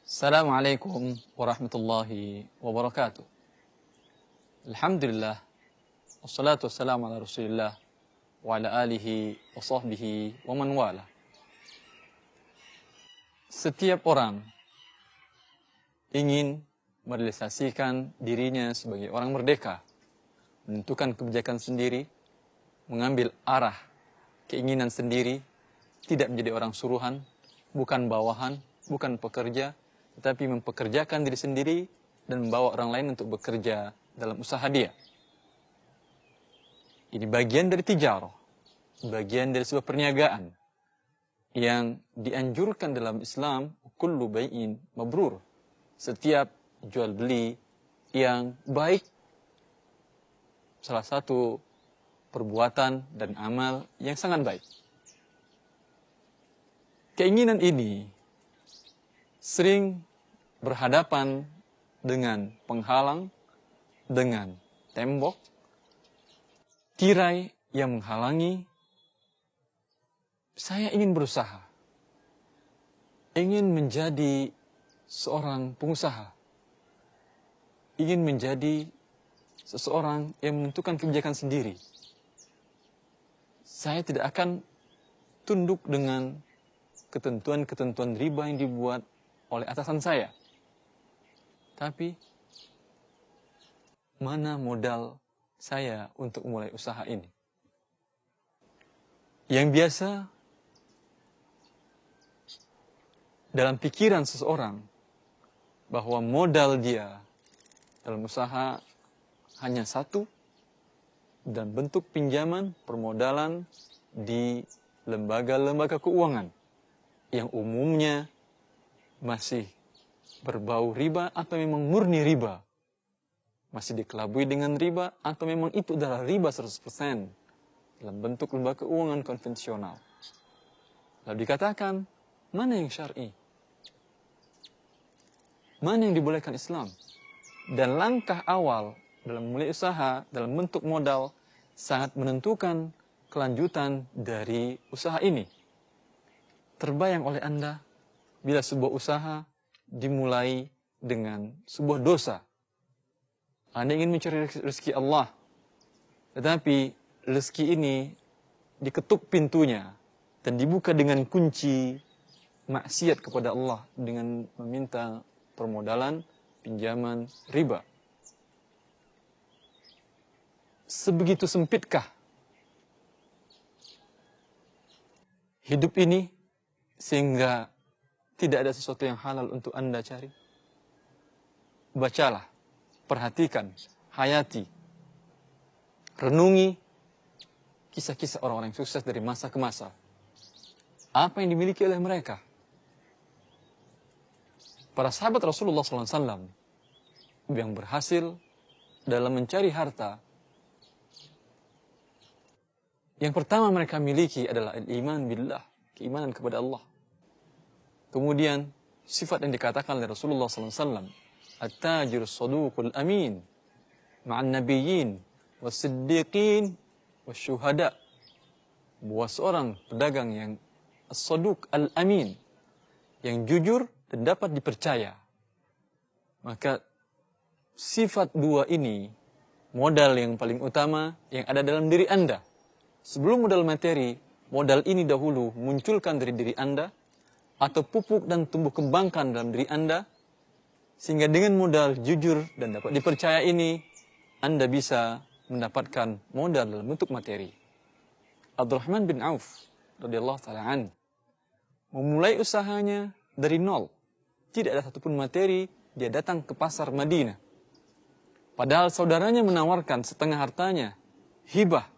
Assalamualaikum warahmatullahi wabarakatuh. Alhamdulillah, wassalatu wassalamu ala rasulillah wa ala alihi wa sahbihi wa man wala. Setiap orang ingin merealisasikan dirinya sebagai orang merdeka, menentukan kebijakan sendiri, mengambil arah keinginan sendiri, tidak menjadi orang suruhan, bukan bawahan, bukan pekerja, tetapi mempekerjakan diri sendiri dan membawa orang lain untuk bekerja dalam usaha dia. Ini bagian dari tijarah, bagian dari sebuah perniagaan yang dianjurkan dalam Islam, kullu bai'in mabrur. Setiap jual beli yang baik, salah satu perbuatan dan amal yang sangat baik. Keinginan ini sering berhadapan dengan penghalang, dengan tembok, tirai yang menghalangi. Saya ingin berusaha, ingin menjadi seorang pengusaha, ingin menjadi seseorang yang menentukan kebijakan sendiri. Saya tidak akan tunduk dengan ketentuan-ketentuan riba yang dibuat oleh atasan saya. Tapi, mana modal saya untuk mulai usaha ini? Yang biasa dalam pikiran seseorang bahwa modal dia dalam usaha hanya satu dan bentuk pinjaman permodalan di lembaga-lembaga keuangan yang umumnya masih berbau riba atau memang murni riba, masih dikelabui dengan riba atau memang itu adalah riba 100% dalam bentuk lembaga keuangan konvensional. Lalu dikatakan, mana yang syar'i? Mana yang dibolehkan Islam? Dan langkah awal dalam mulai usaha, dalam bentuk modal, sangat menentukan kelanjutan dari usaha ini. Terbayang oleh Anda, bila sebuah usaha dimulai dengan sebuah dosa. Anda ingin mencari rezeki Allah, tetapi rezeki ini diketuk pintunya dan dibuka dengan kunci maksiat kepada Allah dengan meminta permodalan, pinjaman, riba. Sebegitu sempitkah hidup ini sehingga tidak ada sesuatu yang halal untuk Anda cari? Bacalah, perhatikan, hayati, renungi kisah-kisah orang-orang yang sukses dari masa ke masa. Apa yang dimiliki oleh mereka? Para sahabat Rasulullah SAW yang berhasil dalam mencari harta, yang pertama mereka miliki adalah al-iman billah, keimanan kepada Allah. Kemudian sifat yang dikatakan oleh Rasulullah SAW, at-tajir as-saduqul amin, ma'an nabiyyin, was-siddiqin, was-syuhada. Bahwa seorang pedagang yang as-saduq al-amin, yang jujur dan dapat dipercaya. Maka sifat dua ini, modal yang paling utama yang ada dalam diri Anda. Sebelum modal materi, modal ini dahulu munculkan dari diri Anda, atau pupuk dan tumbuh kembangkan dalam diri Anda, sehingga dengan modal jujur dan dapat dipercaya ini, Anda bisa mendapatkan modal dalam bentuk materi. Abdurrahman bin Auf radhiyallahu ta'ala an memulai usahanya dari nol. Tidak ada satupun materi, dia datang ke pasar Madinah. Padahal saudaranya menawarkan setengah hartanya, hibah.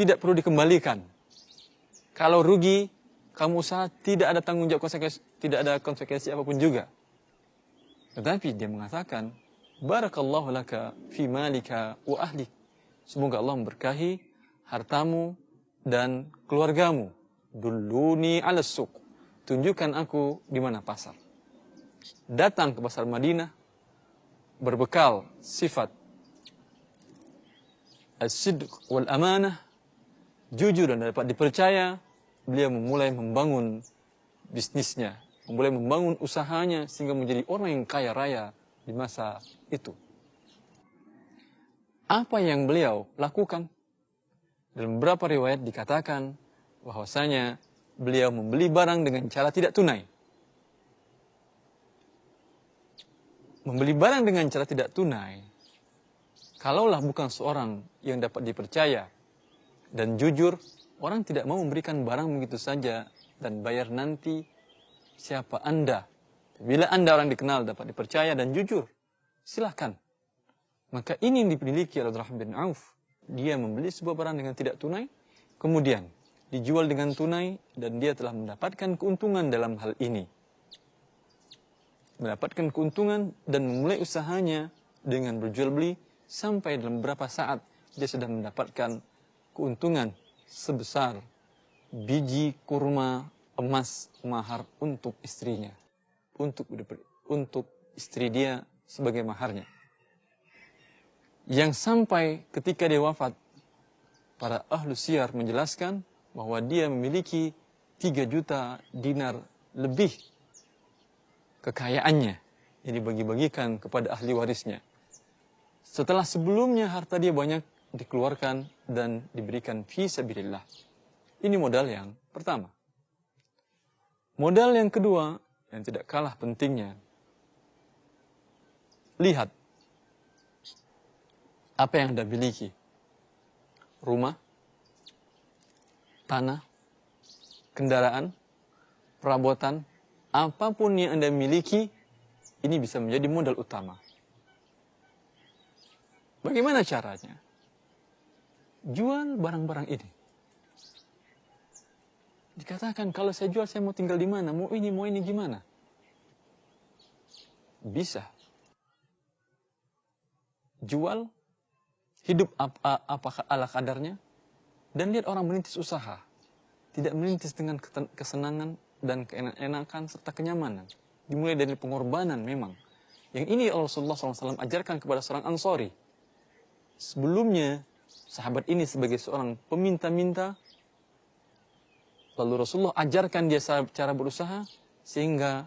Tidak perlu dikembalikan. Kalau rugi, kamu usaha tidak ada tanggung jawab konsekuensi, tidak ada konsekuensi apapun juga. Tetapi dia mengatakan, barakallahu laka fi malika wa ahlik. Semoga Allah memberkahi hartamu dan keluargamu. Dulluni ala suq. Tunjukkan aku di mana pasar. Datang ke pasar Madinah berbekal sifat as-sidq wal amanah, jujur dan dapat dipercaya. Beliau memulai membangun bisnisnya, mulai membangun usahanya sehingga menjadi orang yang kaya raya di masa itu. Apa yang beliau lakukan? Dalam beberapa riwayat dikatakan bahwasanya beliau membeli barang dengan cara tidak tunai. Membeli barang dengan cara tidak tunai, kalaulah bukan seorang yang dapat dipercaya dan jujur, orang tidak mau memberikan barang begitu saja dan bayar nanti siapa Anda. Bila Anda orang dikenal, dapat dipercaya dan jujur, silahkan. Maka ini yang dimiliki oleh Abdurrahman bin Auf. Dia membeli sebuah barang dengan tidak tunai, kemudian dijual dengan tunai, dan dia telah mendapatkan keuntungan dalam hal ini. Mendapatkan keuntungan dan memulai usahanya dengan berjual beli sampai dalam beberapa saat dia sudah mendapatkan keuntungan sebesar biji kurma emas mahar untuk istrinya, untuk istri dia sebagai maharnya. Yang sampai ketika dia wafat, para ahlu siyar menjelaskan bahwa dia memiliki 3 juta dinar lebih kekayaannya yang dibagi-bagikan kepada ahli warisnya. Setelah sebelumnya harta dia banyak dikeluarkan dan diberikan fi sabilillah. Ini modal yang pertama. Modal yang kedua yang tidak kalah pentingnya. Lihat apa yang Anda miliki. Rumah, tanah, kendaraan, perabotan, apapun yang Anda miliki, ini bisa menjadi modal utama. Bagaimana caranya? Jual barang-barang ini. Dikatakan, kalau saya jual, saya mau tinggal di mana? Mau ini gimana? Bisa. Jual, hidup apakah ala kadarnya, dan lihat orang merintis usaha. Tidak merintis dengan kesenangan dan keenakan serta kenyamanan. Dimulai dari pengorbanan memang. Yang ini Rasulullah SAW ajarkan kepada seorang Ansori. Sebelumnya, sahabat ini sebagai seorang peminta-minta, lalu Rasulullah ajarkan dia cara berusaha, sehingga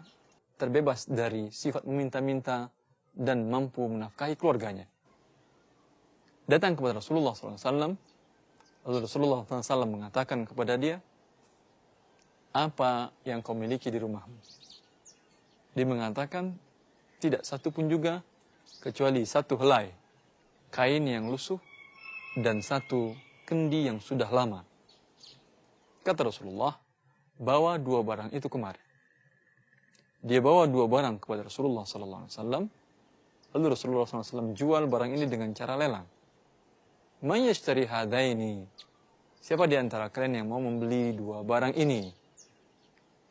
terbebas dari sifat meminta-minta dan mampu menafkahi keluarganya. Datang kepada Rasulullah SAW, lalu Rasulullah SAW mengatakan kepada dia, apa yang kau miliki di rumahmu? Dia mengatakan, tidak satu pun juga, kecuali 1 helai kain yang lusuh dan 1 kendi yang sudah lama. Kata Rasulullah, bawa 2 barang itu kemari. Dia bawa 2 barang kepada Rasulullah SAW, lalu Rasulullah SAW jual barang ini dengan cara lelang. Man yashtari hadaini? Siapa di antara kalian yang mau membeli 2 barang ini?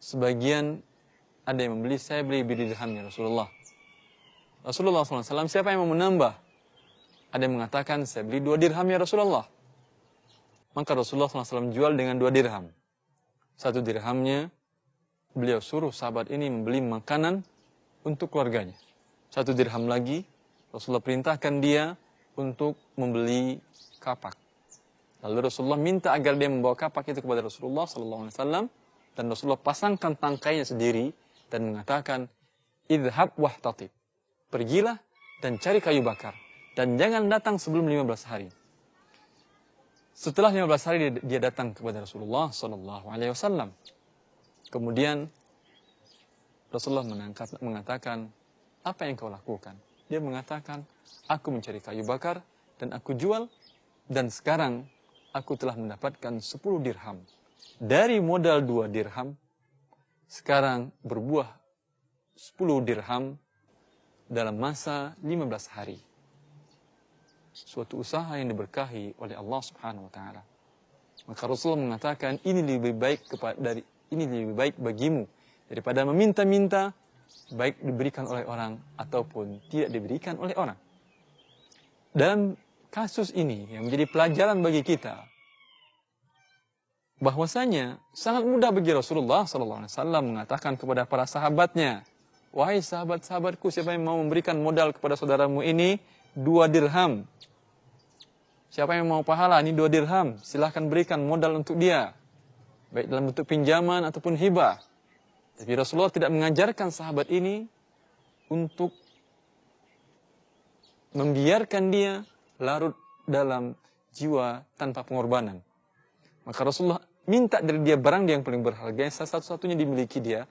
Sebagian ada yang membeli, saya beli dirham ya Rasulullah. Rasulullah SAW, siapa yang mau menambah? Ada yang mengatakan, saya beli 2 dirham ya Rasulullah. Maka Rasulullah SAW jual dengan 2 dirham. 1 dirhamnya, beliau suruh sahabat ini membeli makanan untuk keluarganya. 1 dirham lagi, Rasulullah perintahkan dia untuk membeli kapak. Lalu Rasulullah minta agar dia membawa kapak itu kepada Rasulullah SAW. Dan Rasulullah pasangkan tangkainya sendiri dan mengatakan, idhab wahtatib. Pergilah dan cari kayu bakar. Dan jangan datang sebelum 15 hari. Setelah 15 hari dia datang kepada Rasulullah SAW. Kemudian Rasulullah mengatakan, apa yang kau lakukan? Dia mengatakan, aku mencari kayu bakar dan aku jual. Dan sekarang aku telah mendapatkan 10 dirham. Dari modal 2 dirham, sekarang berbuah 10 dirham dalam masa 15 hari. Suatu usaha yang diberkahi oleh Allah Subhanahu wa taala. Maka Rasulullah mengatakan, ini lebih baik bagimu daripada meminta-minta, baik diberikan oleh orang ataupun tidak diberikan oleh orang. Dalam kasus ini yang menjadi pelajaran bagi kita, bahwasanya sangat mudah bagi Rasulullah SAW mengatakan kepada para sahabatnya, wahai sahabat-sahabatku, siapa yang mau memberikan modal kepada saudaramu ini 2 dirham. Siapa yang mau pahala ini 2 dirham, silahkan berikan modal untuk dia, baik dalam bentuk pinjaman ataupun hibah. Tapi Rasulullah tidak mengajarkan sahabat ini untuk membiarkan dia larut dalam jiwa tanpa pengorbanan. Maka Rasulullah minta dari dia barang dia yang paling berharga, yang satu-satunya dimiliki dia,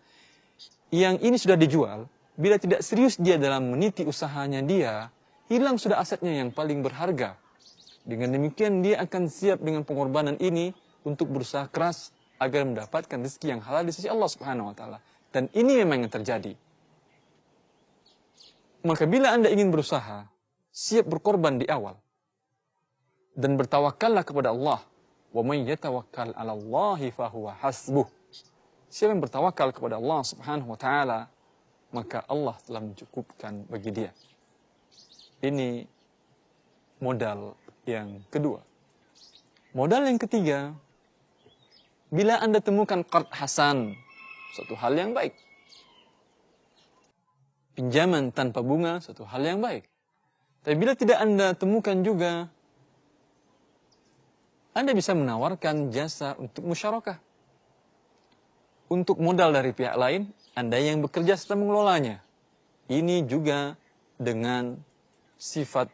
yang ini sudah dijual. Bila tidak serius dia dalam meniti usahanya dia, hilang sudah asetnya yang paling berharga. Dengan demikian dia akan siap dengan pengorbanan ini untuk berusaha keras agar mendapatkan rezeki yang halal di sisi Allah Subhanahu wa taala. Dan ini memang yang terjadi. Maka bila Anda ingin berusaha, siap berkorban di awal dan bertawakallah kepada Allah. Wa may yatawakkal 'ala Allahi fahuwa hasbuh. Siapa yang bertawakal kepada Allah Subhanahu wa taala, maka Allah telah mencukupkan bagi dia. Ini modal yang kedua. Modal yang ketiga, bila Anda temukan qard hasan, suatu hal yang baik. Pinjaman tanpa bunga, suatu hal yang baik. Tapi bila tidak Anda temukan juga, Anda bisa menawarkan jasa untuk musyarakah. Untuk modal dari pihak lain, Anda yang bekerja serta mengelolanya. Ini juga dengan sifat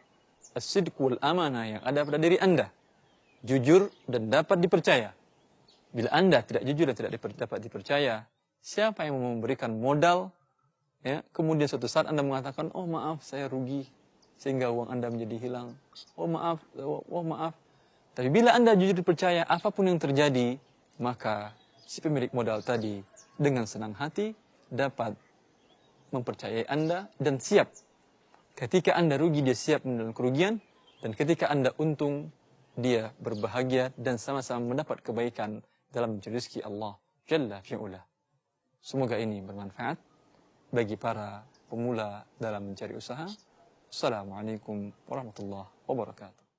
as-sidq wal amanah yang ada pada diri Anda. Jujur dan dapat dipercaya. Bila Anda tidak jujur dan tidak dapat dipercaya, siapa yang mau memberikan modal, ya, kemudian suatu saat Anda mengatakan, oh maaf saya rugi, sehingga uang Anda menjadi hilang. Oh maaf. Tapi bila Anda jujur dipercaya, apapun yang terjadi, maka si pemilik modal tadi dengan senang hati dapat mempercayai Anda dan siap. Ketika Anda rugi, dia siap menerima kerugian. Dan ketika Anda untung, dia berbahagia dan sama-sama mendapat kebaikan dalam mencari rezeki Allah Jalla fi'ula. Semoga ini bermanfaat bagi para pemula dalam mencari usaha. Assalamualaikum warahmatullahi wabarakatuh.